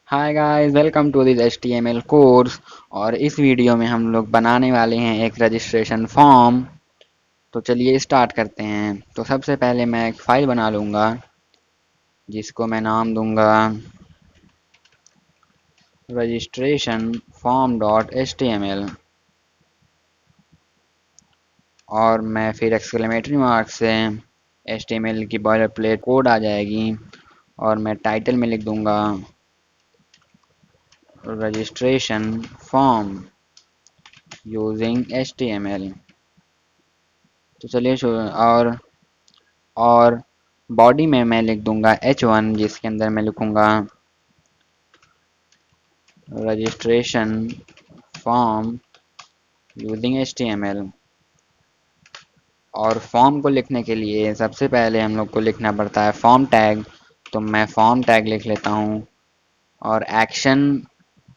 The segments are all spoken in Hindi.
Hi guys, welcome to this HTML course. और इस वीडियो में हम लोग बनाने वाले हैं एक रजिस्ट्रेशन फॉर्म। तो चलिए स्टार्ट करते हैं। तो सबसे पहले मैं एक फ़ाइल बना लूँगा जिसको मैं नाम दूँगा रजिस्ट्रेशन फॉर्म डॉट HTML। और मैं फिर एक्सक्लेमेटरी मार्क से HTML की बॉयलर प्लेट कोड आ जाएगी और मैं टाइटल में लिख दूँगा रजिस्ट्रेशन फॉर्म यूजिंग HTML। तो चलिए और बॉडी में मैं लिख दूंगा H1, जिसके अंदर मैं लिखूंगा रजिस्ट्रेशन फॉर्म यूजिंग HTML। और फॉर्म को लिखने के लिए सबसे पहले हम लोग को लिखना पड़ता है फॉर्म टैग। तो मैं फॉर्म टैग लिख लेता हूँ। और एक्शन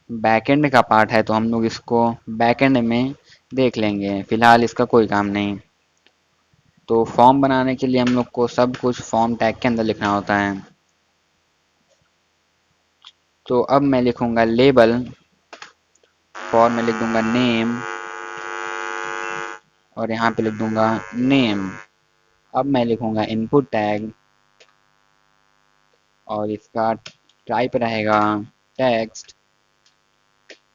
बैकएंड का पार्ट है तो हम लोग इसको बैकएंड में देख लेंगे, फिलहाल इसका कोई काम नहीं। तो फॉर्म बनाने के लिए हम लोग को सब कुछ फॉर्म टैग के अंदर लिखना होता है। तो अब मैं लिखूंगा लेबल। फॉर में लिख दूंगा नेम और यहाँ पे लिख दूंगा नेम। अब मैं लिखूंगा इनपुट टैग और इसका टाइप रहेगा टेक्स्ट।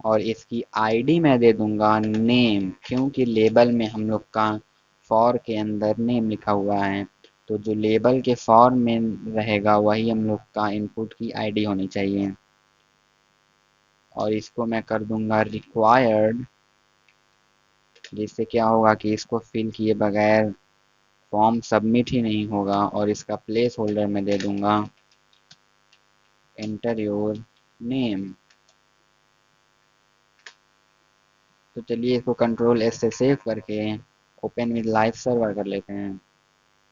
और इसकी आईडी मैं दे दूंगा नेम, क्योंकि लेबल में हम लोग का फॉर के अंदर नेम लिखा हुआ है। तो जो लेबल के फॉर में रहेगा वही हम लोग का इनपुट की आईडी होनी चाहिए। और इसको मैं कर दूंगा रिक्वायर्ड, जिससे क्या होगा कि इसको फिल किए बगैर फॉर्म सबमिट ही नहीं होगा। और इसका प्लेस होल्डर में दे दूंगा एंटर योर नेम। तो चलिए इसको कंट्रोल एस से सेव करके ओपन विद लाइव सर्वर कर लेते हैं।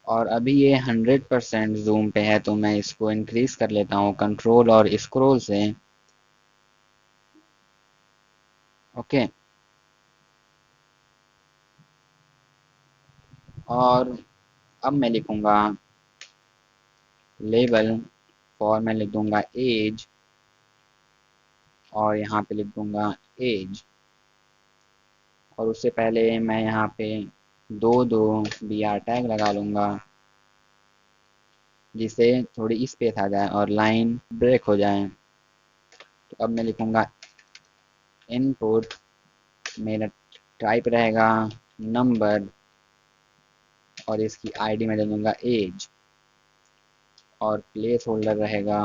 और अभी ये 100% जूम पे है तो मैं इसको इंक्रीज कर लेता हूँ कंट्रोल और स्क्रॉल से। ओके। और अब मैं लिखूंगा लेबल। फॉर मैं लिख दूंगा एज और यहाँ पे लिख दूंगा एज। और उससे पहले मैं यहाँ पे दो दो BR टैग लगा लूँगा, जिससे थोड़ी स्पेस आ जाए और लाइन ब्रेक हो जाए। तो अब मैं लिखूँगा इनपुट, मेरा टाइप रहेगा नंबर और इसकी आईडी में दे दूँगा एज। और प्लेस होल्डर रहेगा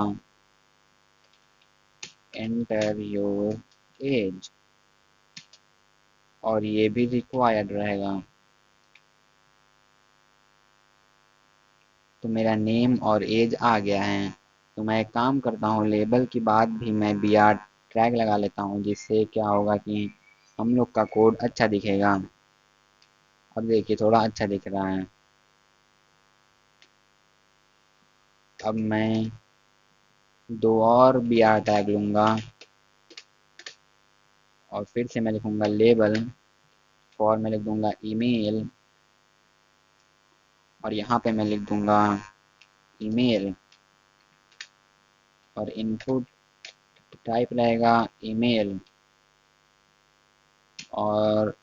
एंटर योर एज। और ये भी रिक्वायर्ड रहेगा। तो मेरा नेम और एज आ गया है। तो मैं एक काम करता हूँ, लेबल के बाद भी मैं BR टैग लगा लेता हूँ, जिससे क्या होगा कि हम लोग का कोड अच्छा दिखेगा। अब देखिए थोड़ा अच्छा दिख रहा है। अब मैं दो और BR टैग लूँगा और फिर से मैं लिखूँगा लेबल। फॉर में लिख दूँगा ईमेल और यहाँ पे मैं लिख दूँगा ईमेल। और इनपुट टाइप रहेगा ईमेल और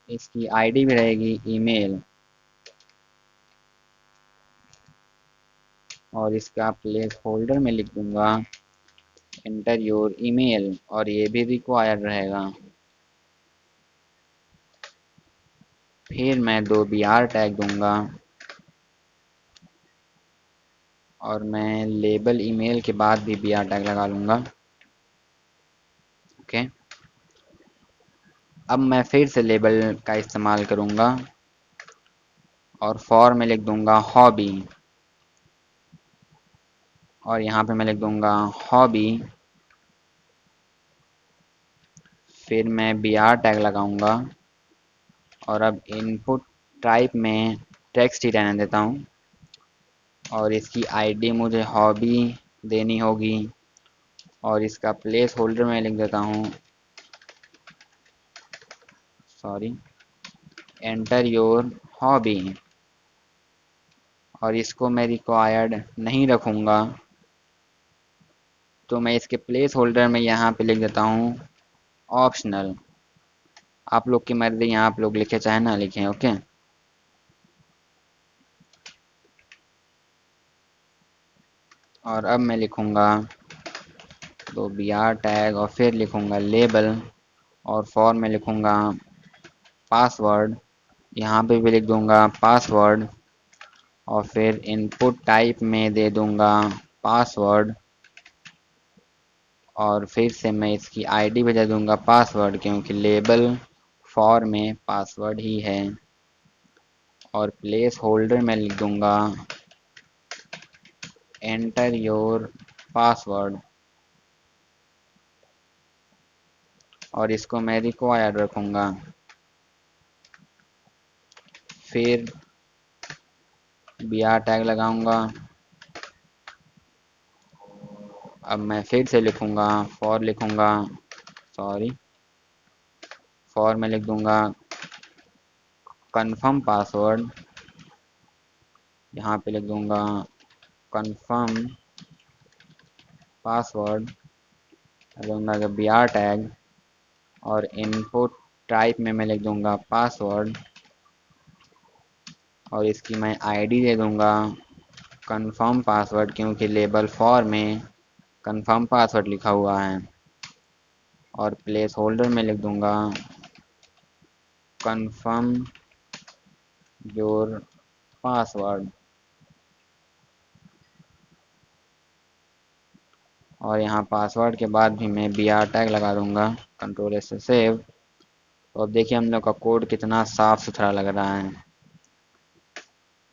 इसकी आईडी भी रहेगी ईमेल। और इसका प्लेस होल्डर में लिख दूँगा एंटर योर ईमेल और ये भी रिक्वायर्ड रहेगा। फिर मैं दो BR टैग दूंगा और मैं लेबल ईमेल के बाद भी BR टैग लगा लूँगा। ओके। अब मैं फिर से लेबल का इस्तेमाल करूँगा और फॉर में लिख दूँगा हॉबी। और यहाँ पे मैं लिख दूँगा हॉबी। फिर मैं BR टैग लगाऊँगा और अब इनपुट टाइप में टेक्स्ट ही रहने देता हूँ। और इसकी आईडी मुझे हॉबी देनी होगी और इसका प्लेस होल्डर में लिख देता हूँ सॉरी एंटर योर हॉबी। और इसको मैं रिक्वायर्ड नहीं रखूँगा तो मैं इसके प्लेस होल्डर में यहाँ पे लिख देता हूँ ऑप्शनल। आप लोग की मर्जी, यहाँ आप लोग लिखे चाहे ना लिखें। ओके, और अब मैं लिखूँगा तो बी आर टैग और फिर लिखूँगा लेबल, और फॉर में लिखूँगा पासवर्ड, यहाँ पे भी लिख दूँगा पासवर्ड, और फिर इनपुट टाइप में दे दूँगा पासवर्ड, और फिर से मैं इसकी आईडी भी दे दूँगा पासवर्ड, क्योंकि लेबल फॉर में पासवर्ड ही है। और प्लेस होल्डर में लिख दूँगा एंटर योर पासवर्ड, और इसको मैं रिक्वायर्ड रखूँगा। फिर बी आर टैग लगाऊंगा। अब मैं फिर से लिखूंगा फॉर, लिखूंगा सॉरी, फॉर में लिख दूंगा कंफर्म पासवर्ड, यहाँ पे लिख दूंगा कंफर्म पासवर्ड, दूंगा बी आर टैग, और इनपुट टाइप में मैं लिख दूंगा पासवर्ड, और इसकी मैं आईडी दे दूंगा कंफर्म पासवर्ड, क्योंकि लेबल फॉर में कंफर्म पासवर्ड लिखा हुआ है। और प्लेस होल्डर में लिख दूंगा कंफर्म योर पासवर्ड, और यहाँ पासवर्ड के बाद भी मैं बी आर टैग लगा दूंगा। कंट्रोल एस से सेव। तो अब देखिए हम लोग का कोड कितना साफ सुथरा लग रहा है।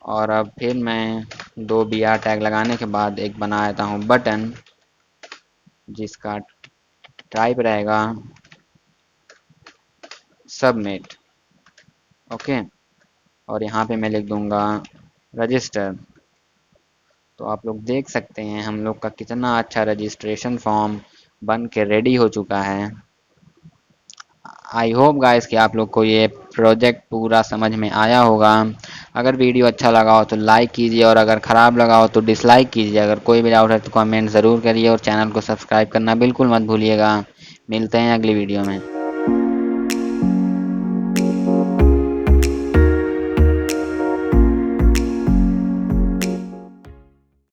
और अब फिर मैं दो बी आर टैग लगाने के बाद एक बना देता हूँ बटन, जिसका टाइप रहेगा सबमिट। ओके, और यहाँ पे मैं लिख दूंगा रजिस्टर। तो आप लोग देख सकते हैं हम लोग का कितना अच्छा रजिस्ट्रेशन फॉर्म बन के रेडी हो चुका है। आई होप गाइस कि आप लोग को ये प्रोजेक्ट पूरा समझ में आया होगा। अगर वीडियो अच्छा लगा हो तो लाइक कीजिए, और अगर ख़राब लगा हो तो डिसलाइक कीजिए। अगर कोई भी डाउट है तो कमेंट ज़रूर करिए, और चैनल को सब्सक्राइब करना बिल्कुल मत भूलिएगा। मिलते हैं अगली वीडियो में।